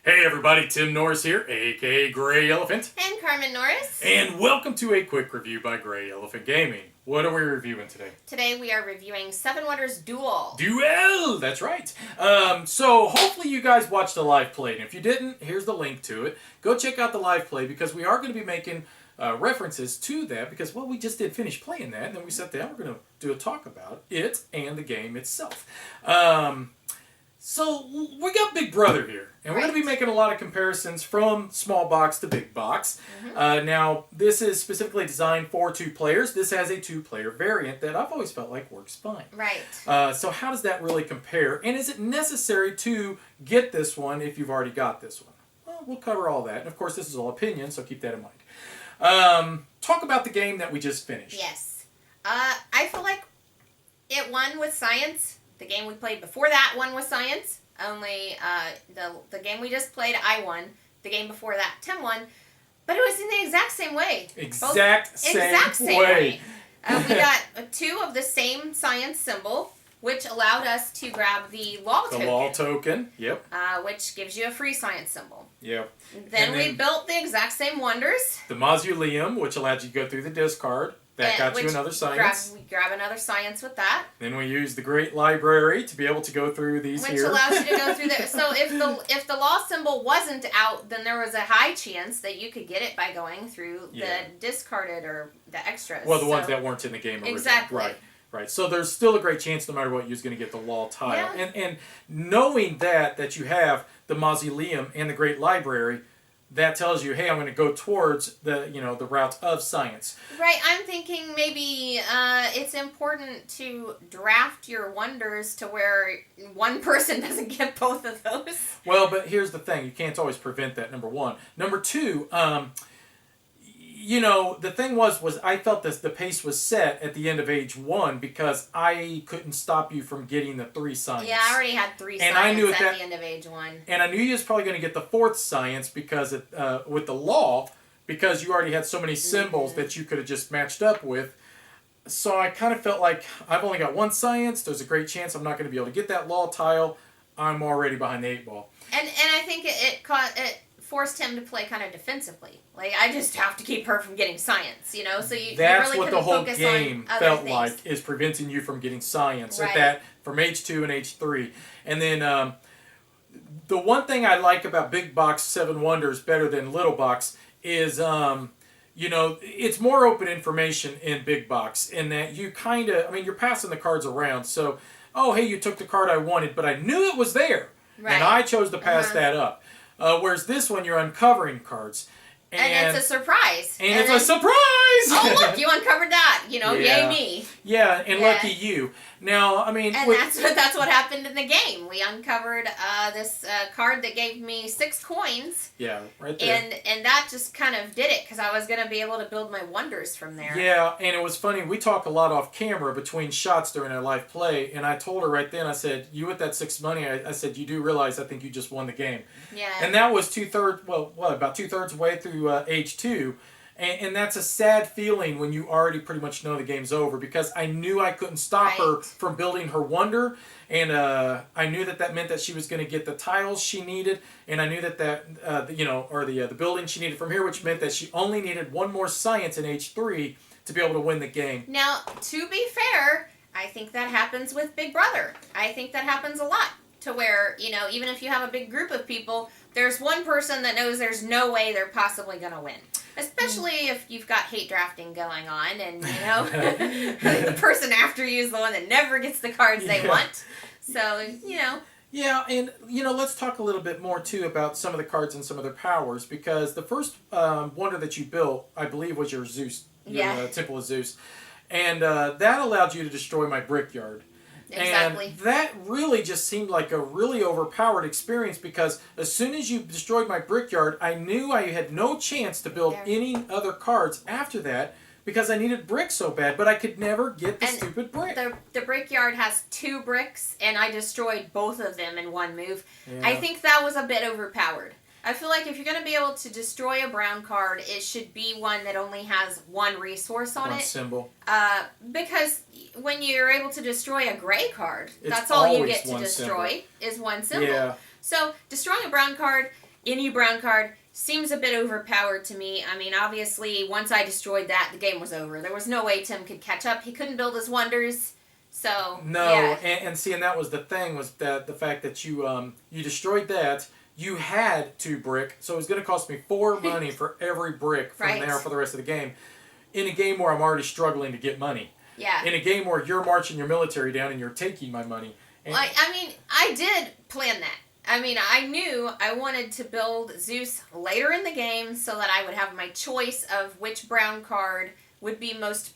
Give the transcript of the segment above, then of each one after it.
Hey everybody, Tim Norris here, aka GreyElephant. And Carmen Norris. And welcome to a quick review by GreyElephant Gaming. What are we reviewing today? Today we are reviewing Seven Wonders Duel. Duel! That's right. So hopefully you guys watched the live play. And if you didn't, here's the link to it. Go check out the live play because we are going to be making references to that because, well, we just did finish playing that. And then we sat down, we're going to do a talk about it and the game itself. So we got Big Brother here, and we're going to be making a lot of comparisons from small box to big box. Now, this is specifically designed for 2 players. This has a 2-player variant that I've always felt like works fine. Right. So how does that really compare? And is it necessary to get this one if you've already got this one? Well, we'll cover all that. And of course, this is all opinion, so keep that in mind. Talk about the game that we just finished. Yes. I feel like it won with science. The game we played before that won with science. Only the game we just played, I won. The game before that, Tim won. But it was in the exact same way. Exact same way. We got 2 of the same science symbol, which allowed us to grab the law token. The law token, yep. Which gives you a free science symbol. Yep. Then we built the exact same wonders. The mausoleum, which allowed you to go through the discard. That got you another science. We grab another science with that. Then we use the great library to be able to go through these Which here. allows you to go through there. So if the law symbol wasn't out, then there was a high chance that you could get it by going through the discarded or the extras. Well, the ones that weren't in the game originally. Exactly. Right. So there's still a great chance no matter what you're going to get the law tile. Yeah. And knowing that you have the mausoleum and the great library, that tells you, hey, I'm going to go towards the the route of science. Right. I'm thinking maybe it's important to draft your wonders to where one person doesn't get both of those. Well, but here's the thing: you can't always prevent that. Number one. Number two. The thing was I felt the pace was set at the end of age 1 because I couldn't stop you from getting the 3 science. Yeah, I already had 3 and science I knew at that, the end of age 1. And I knew you was probably going to get the 4th science because with the law, because you already had so many symbols that you could have just matched up with. So I kind of felt like I've only got 1 science. There's a great chance I'm not going to be able to get that law tile. I'm already behind the 8 ball. And I think it forced him to play kind of defensively. Like, I just have to keep her from getting science, so you That's really what the whole game felt things. like, is preventing you from getting science Right. at that from age 2 and age 3. And then the one thing I like about Big Box 7 Wonders better than Little Box is it's more open information in Big Box in that you kind of, you're passing the cards around. So, oh, hey, you took the card I wanted, but I knew it was there. Right. And I chose to pass that up. Whereas this one, you're uncovering cards. And it's a surprise. And it's a surprise! Oh, look, you uncovered that. Yay me. Yeah, and lucky you. Now, And that's what happened in the game. We uncovered this card that gave me 6 coins. Yeah, right there. And that just kind of did it, because I was going to be able to build my wonders from there. Yeah, and it was funny. We talk a lot off camera between shots during our live play, and I told her right then, I said, you with that 6 money, I said, you do realize I think you just won the game. Yeah. And that was about 2/3 way through age 2. And that's a sad feeling when you already pretty much know the game's over, because I knew I couldn't stop her from building her wonder, and I knew that meant that she was going to get the tiles she needed, and I knew that the building she needed from here, which meant that she only needed 1 more science in age 3 to be able to win the game. Now, to be fair, I think that happens with Big Brother. I think that happens a lot, to where, even if you have a big group of people, there's one person that knows there's no way they're possibly going to win. Especially if you've got hate drafting going on, and, the person after you is the one that never gets the cards they want. So, Yeah, and, let's talk a little bit more, too, about some of the cards and some of their powers, because the first wonder that you built, I believe, was your Zeus, your Temple of Zeus. And that allowed you to destroy my brickyard. Exactly. And that really just seemed like a really overpowered experience, because as soon as you destroyed my brickyard, I knew I had no chance to build any other cards after that, because I needed bricks so bad, but I could never get the stupid brick. The brickyard has 2 bricks, and I destroyed both of them in 1 move. Yeah. I think that was a bit overpowered. I feel like if you're going to be able to destroy a brown card, it should be one that only has 1 resource on it. 1 symbol. Because when you're able to destroy a gray card, that's all you get to destroy is 1 symbol. Yeah. So destroying a brown card any brown card seems a bit overpowered to me. I mean, obviously, once I destroyed that, the game was over. There was no way Tim could catch up. He couldn't build his wonders. So no, yeah. and see, and that was the thing, was that the fact that you destroyed that. You had 2 brick, so it was going to cost me 4 money for every brick from there for the rest of the game. In a game where I'm already struggling to get money. Yeah. In a game where you're marching your military down and you're taking my money. And I mean, I did plan that. I mean, I knew I wanted to build Zeus later in the game so that I would have my choice of which brown card would be most,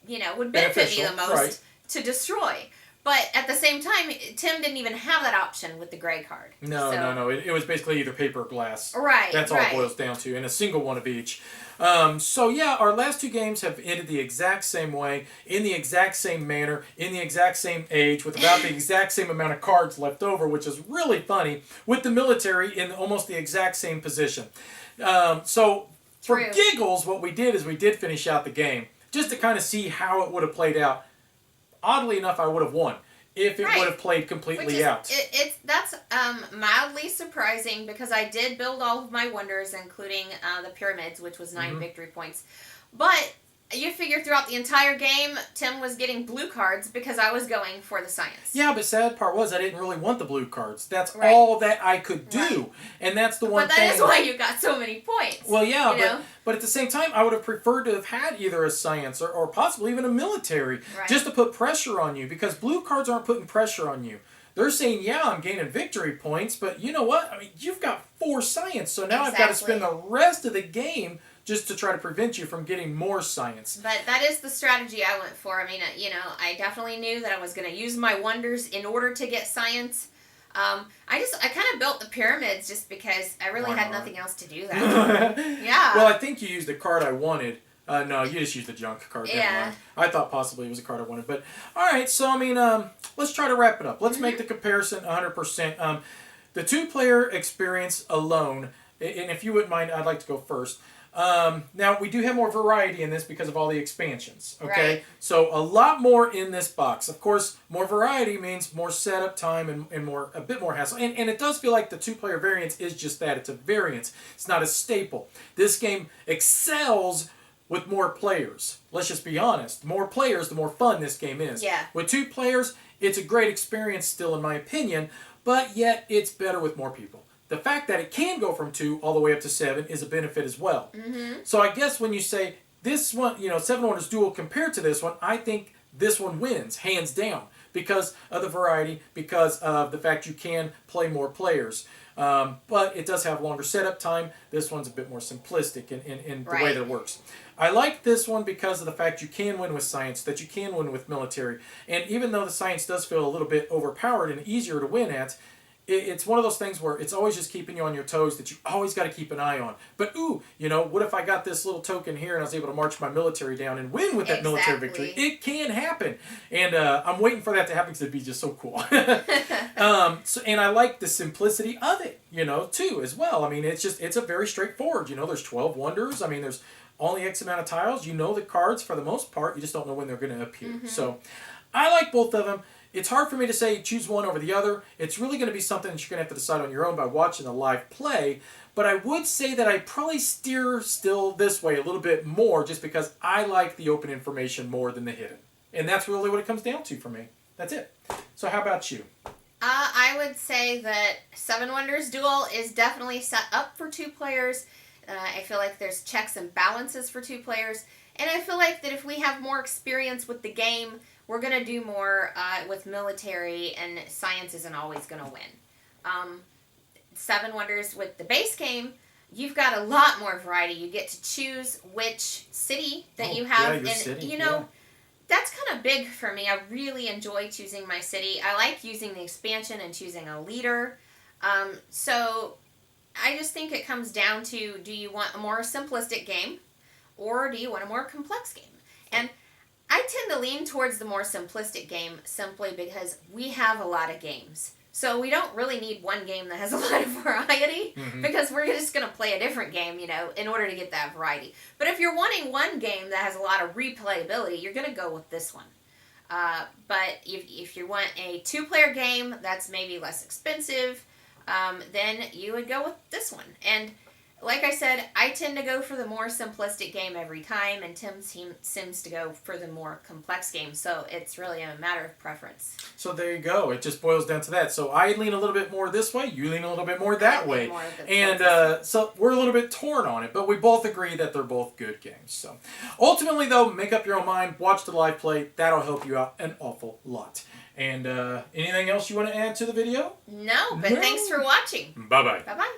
would benefit me the most to destroy. But at the same time, Tim didn't even have that option with the gray card. No. It was basically either paper or glass. Right. That's all it boils down to, and a single one of each. So yeah, our last 2 games have ended the exact same way, in the exact same manner, in the exact same age, with about the exact same amount of cards left over, which is really funny, with the military in almost the exact same position. So for giggles, what we did is we did finish out the game, just to kind of see how it would have played out. Oddly enough, I would have won if it would have played completely out. That's mildly surprising because I did build all of my wonders, including the pyramids, which was 9 victory points. But you figure throughout the entire game, Tim was getting blue cards because I was going for the science. Yeah, but sad part was I didn't really want the blue cards. That's all that I could do. And that's the one thing. But that is why you got so many points. Well, yeah, but at the same time, I would have preferred to have had either a science or possibly even a military just to put pressure on you, because blue cards aren't putting pressure on you. They're saying, yeah, I'm gaining victory points, but you know what? I mean, you've got 4 science, so now I've got to spend the rest of the game just to try to prevent you from getting more science. But that is the strategy I went for. I mean, I definitely knew that I was going to use my wonders in order to get science. I kind of built the pyramids just because I really had nothing else to do that. Yeah. Well, I think you used the card I wanted. No, you just used the junk card. Yeah. I thought possibly it was a card I wanted. But, all right, so, I mean, let's try to wrap it up. Let's make the comparison 100%. The 2-player experience alone, and if you wouldn't mind, I'd like to go first. Now, we do have more variety in this because of all the expansions, okay? Right. So, a lot more in this box. Of course, more variety means more setup time and a bit more hassle. And it does feel like the 2-player variance is just that. It's a variance. It's not a staple. This game excels with more players. Let's just be honest. More players, the more fun this game is. Yeah. With 2 players, it's a great experience still, in my opinion, but yet it's better with more people. The fact that it can go from 2 all the way up to 7 is a benefit as well. So I guess when you say this one, 7 Wonders Duel compared to this one, I think this one wins, hands down, because of the variety, because of the fact you can play more players. But it does have longer setup time. This one's a bit more simplistic in the way that it works. I like this one because of the fact you can win with science, that you can win with military. And even though the science does feel a little bit overpowered and easier to win at, it's one of those things where it's always just keeping you on your toes that you always got to keep an eye on. But, what if I got this little token here and I was able to march my military down and win with that military victory? It can happen. And I'm waiting for that to happen because it'd be just so cool. And I like the simplicity of it, too, as well. I mean, it's a very straightforward. There's 12 wonders. I mean, there's only X amount of tiles. The cards for the most part. You just don't know when they're going to appear. So I like both of them. It's hard for me to say choose one over the other. It's really going to be something that you're going to have to decide on your own by watching the live play. But I would say that I probably steer still this way a little bit more just because I like the open information more than the hidden. And that's really what it comes down to for me. That's it. So how about you? I would say that 7 Wonders Duel is definitely set up for 2 players. I feel like there's checks and balances for 2 players. And I feel like that if we have more experience with the game, we're going to do more with military, and science isn't always going to win. 7 Wonders with the base game, you've got a lot more variety. You get to choose which city that you have. Yeah, and, that's kind of big for me. I really enjoy choosing my city. I like using the expansion and choosing a leader. So I just think it comes down to, do you want a more simplistic game, or do you want a more complex game? And I tend to lean towards the more simplistic game simply because we have a lot of games. So we don't really need one game that has a lot of variety because we're just going to play a different game, in order to get that variety. But if you're wanting one game that has a lot of replayability, you're going to go with this one. But if you want a 2-player game that's maybe less expensive, then you would go with this one. And like I said, I tend to go for the more simplistic game every time, and Tim seems to go for the more complex game. So it's really a matter of preference. So there you go. It just boils down to that. So I lean a little bit more this way. You lean a little bit more that way. And so we're a little bit torn on it, but we both agree that they're both good games. So ultimately, though, make up your own mind. Watch the live play. That'll help you out an awful lot. And anything else you want to add to the video? No, but thanks for watching. Bye-bye. Bye-bye.